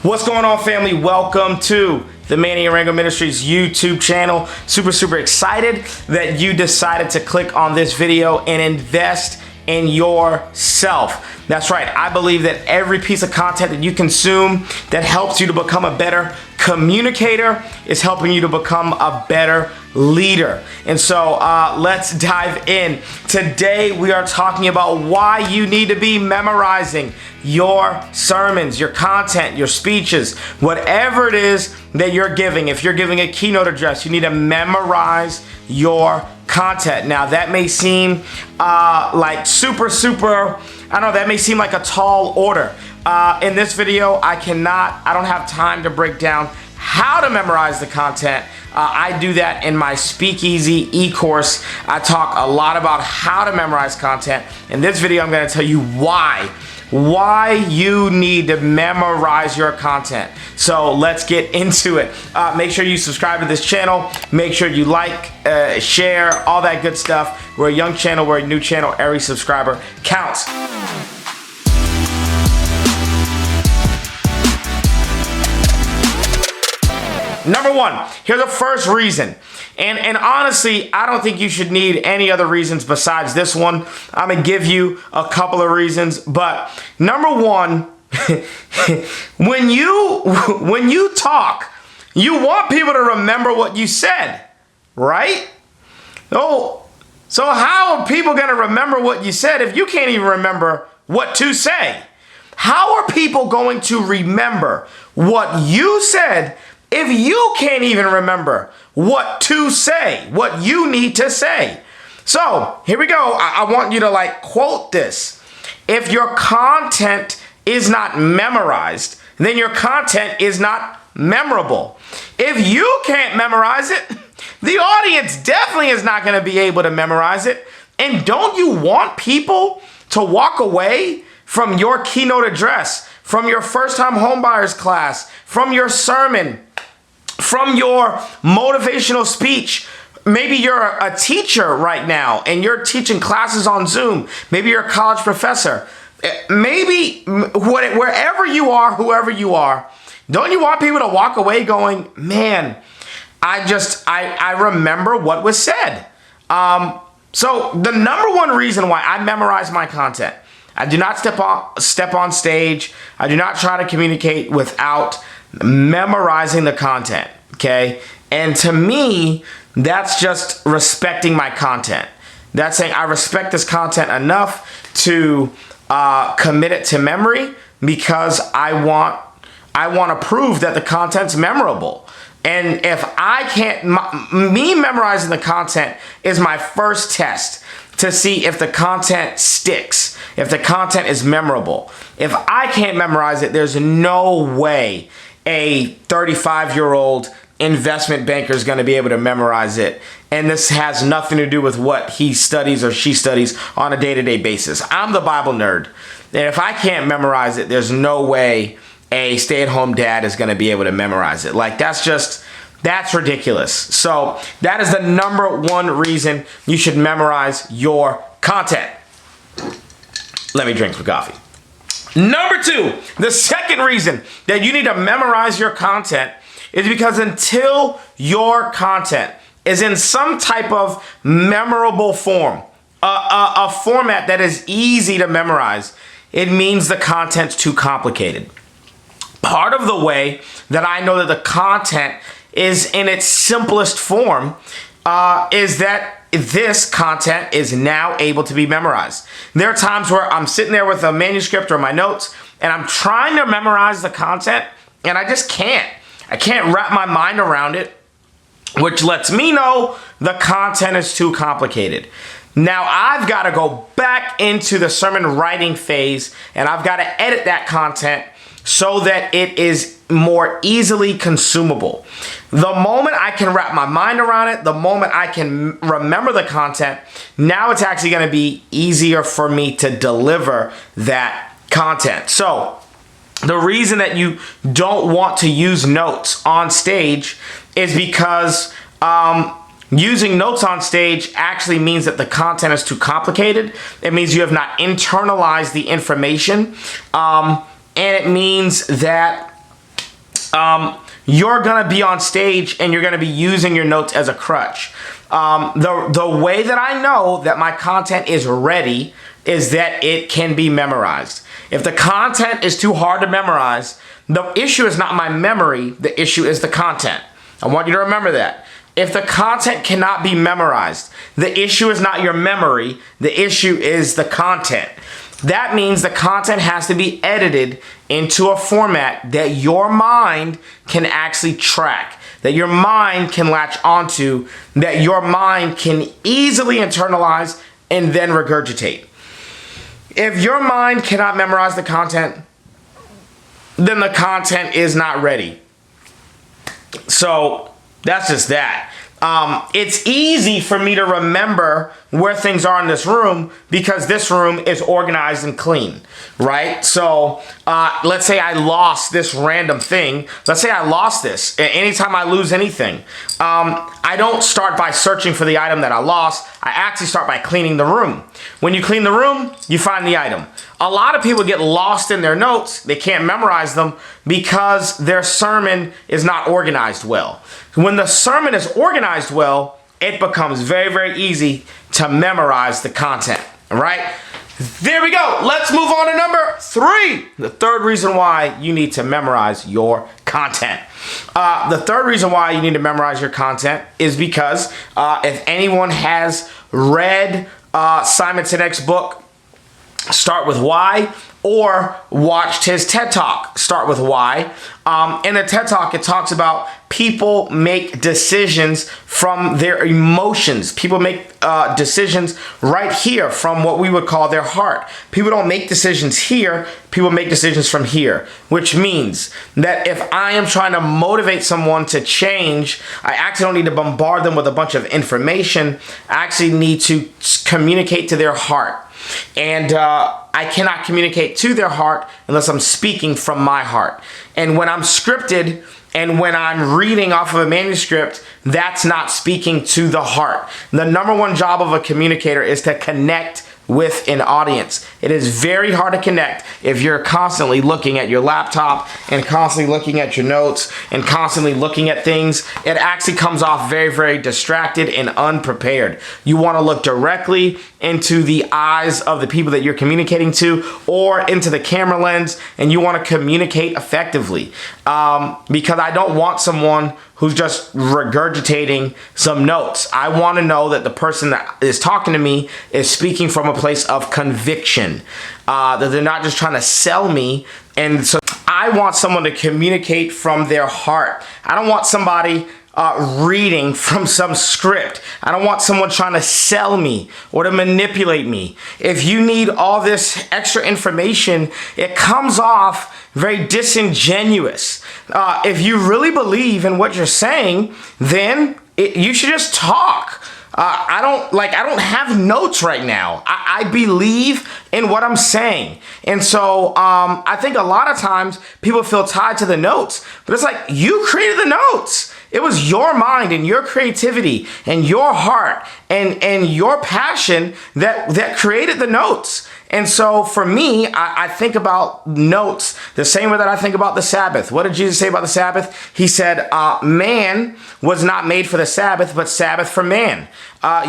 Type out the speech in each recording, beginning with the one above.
What's going on, family? Welcome to the Manny Arango Ministries YouTube channel. Super excited that you decided to click on this video and invest in yourself. That's right. I believe that every piece of content that you consume that helps you to become a better communicator is helping you to become a better leader. And so let's dive in. Today we are talking about why you need to be memorizing your sermons, your content, your speeches, whatever it is that you're giving. If you're giving a keynote address, you need to memorize your content. Now that may seem like super, I don't know, that may seem like a tall order. In this video, I don't have time to break down how to memorize the content. I do that in my Speakeasy e-course. I talk a lot about how to memorize content. In this video, I'm going to tell you why you need to memorize your content. So let's get into it. Make sure you subscribe to this channel. Make sure you like, share, all that good stuff. We're a young channel, we're a new channel. Every subscriber counts. Number one, here's the first reason. And honestly, I don't think you should need any other reasons besides this one. I'm gonna give you a couple of reasons, but number one, when you talk, you want people to remember what you said, right? Oh, so how are people gonna remember what you said if you can't even remember what to say? How are people going to remember what you said if you can't even remember what to say, what you need to say? So here we go. I want you to quote this. If your content is not memorized, then your content is not memorable. If you can't memorize it, the audience definitely is not going to be able to memorize it. And don't you want people to walk away from your keynote address, from your first-time homebuyers class, from your sermon, from your motivational speech? Maybe you're a teacher right now and you're teaching classes on Zoom. Maybe you're a college professor. Maybe wherever you are, whoever you are, don't you want people to walk away going, man, I remember what was said. So the number one reason why I memorize my content, I do not step on stage. I do not try to communicate without memorizing the content, okay? And to me, that's just respecting my content. That's saying I respect this content enough to commit it to memory because I want to prove that the content's memorable. And if I can't, me memorizing the content is my first test to see if the content sticks, if the content is memorable. If I can't memorize it, there's no way a 35-year-old investment banker is going to be able to memorize it. And this has nothing to do with what he studies or she studies on a day-to-day basis. I'm the Bible nerd. And if I can't memorize it, there's no way a stay-at-home dad is going to be able to memorize it. That's ridiculous. So that is the number one reason you should memorize your content. Let me drink some coffee. Number two, the second reason that you need to memorize your content is because until your content is in some type of memorable form, a format that is easy to memorize, it means the content's too complicated. Part of the way that I know that the content is in its simplest form is that this content is now able to be memorized. There are times where I'm sitting there with a manuscript or my notes and I'm trying to memorize the content and I just can't. I can't wrap my mind around it, which lets me know the content is too complicated. Now I've got to go back into the sermon writing phase and I've got to edit that content so that it is more easily consumable. The moment I can wrap my mind around it, the moment I can remember the content, now it's actually going to be easier for me to deliver that content. So the reason that you don't want to use notes on stage is because using notes on stage actually means that the content is too complicated. It means you have not internalized the information. And it means that you're going to be on stage and you're going to be using your notes as a crutch. The way that I know that my content is ready is that it can be memorized. If the content is too hard to memorize, the issue is not my memory, the issue is the content. I want you to remember that. If the content cannot be memorized, the issue is not your memory, the issue is the content. That means the content has to be edited into a format that your mind can actually track, that your mind can latch onto, that your mind can easily internalize and then regurgitate. If your mind cannot memorize the content, then the content is not ready. So that's just that. It's easy for me to remember where things are in this room because this room is organized and clean, right? So let's say I lost this random thing. Let's say I lost this. Anytime I lose anything, I don't start by searching for the item that I lost. I actually start by cleaning the room. When you clean the room, you find the item. A lot of people get lost in their notes. They can't memorize them because their sermon is not organized well. When the sermon is organized well, it becomes very, very easy to memorize the content, all right? There we go. Let's move on to number 3. The third reason why you need to memorize your content. The third reason why you need to memorize your content is because if anyone has read Simon Sinek's book, Start With Why, or watched his TED Talk, Start With Why. In the TED Talk, it talks about people make decisions from their emotions. People make decisions right here from what we would call their heart. People don't make decisions here. People make decisions from here, which means that if I am trying to motivate someone to change, I actually don't need to bombard them with a bunch of information. I actually need to communicate to their heart. And I cannot communicate to their heart unless I'm speaking from my heart. And when I'm scripted and when I'm reading off of a manuscript, that's not speaking to the heart. The number one job of a communicator is to connect with an audience. It is very hard to connect if you're constantly looking at your laptop and constantly looking at your notes and constantly looking at things. It actually comes off very, very distracted and unprepared. You want to look directly into the eyes of the people that you're communicating to or into the camera lens, and you want to communicate effectively. Because I don't want someone who's just regurgitating some notes. I want to know that the person that is talking to me is speaking from a place of conviction, that they're not just trying to sell me. And so I want someone to communicate from their heart. I don't want somebody reading from some script. I don't want someone trying to sell me or to manipulate me. If you need all this extra information, it comes off very disingenuous. If you really believe in what you're saying, then you should just talk. I don't have notes right now. I believe in what I'm saying. And so I think a lot of times people feel tied to the notes, but it's like you created the notes. It was your mind and your creativity and your heart and your passion that created the notes. And so for me, I think about notes the same way that I think about the Sabbath. What did Jesus say about the Sabbath? He said, man was not made for the Sabbath, but Sabbath for man.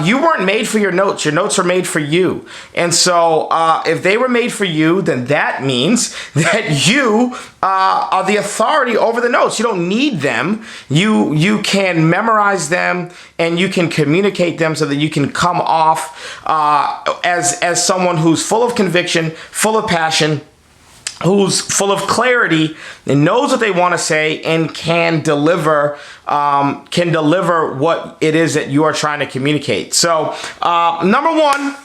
You weren't made for your notes. Your notes were made for you. And so if they were made for you, then that means that you are the authority over the notes. You don't need them. You can memorize them and you can communicate them so that you can come off as someone who's full of conviction, full of passion, who's full of clarity and knows what they want to say and can deliver what it is that you are trying to communicate. So number one,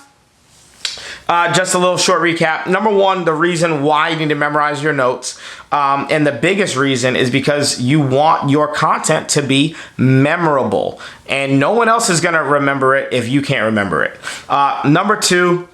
just a little short recap. Number one, the reason why you need to memorize your notes, and the biggest reason is because you want your content to be memorable, and no one else is going to remember it if you can't remember it. Number two,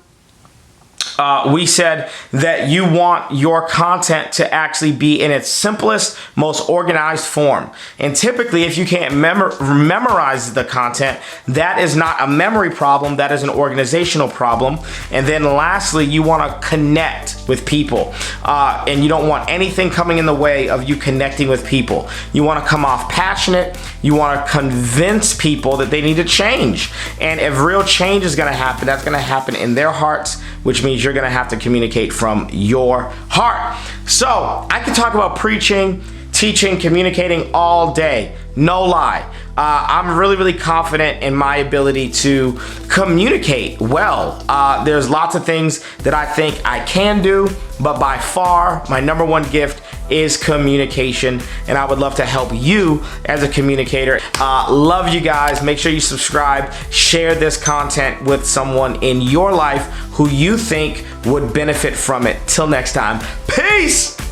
we said that you want your content to actually be in its simplest, most organized form. And typically, if you can't memorize the content, that is not a memory problem, that is an organizational problem. And then lastly, you want to connect with people. And you don't want anything coming in the way of you connecting with people. You want to come off passionate. You want to convince people that they need to change. And if real change is going to happen, that's going to happen in their hearts, which means you're going to have to communicate from your heart. So I could talk about preaching, teaching, communicating all day. No lie. I'm really confident in my ability to communicate well. There's lots of things that I think I can do, but by far, my number one gift is communication, and I would love to help you as a communicator. Love you guys. Make sure you subscribe, share this content with someone in your life who you think would benefit from it. Till next time, peace!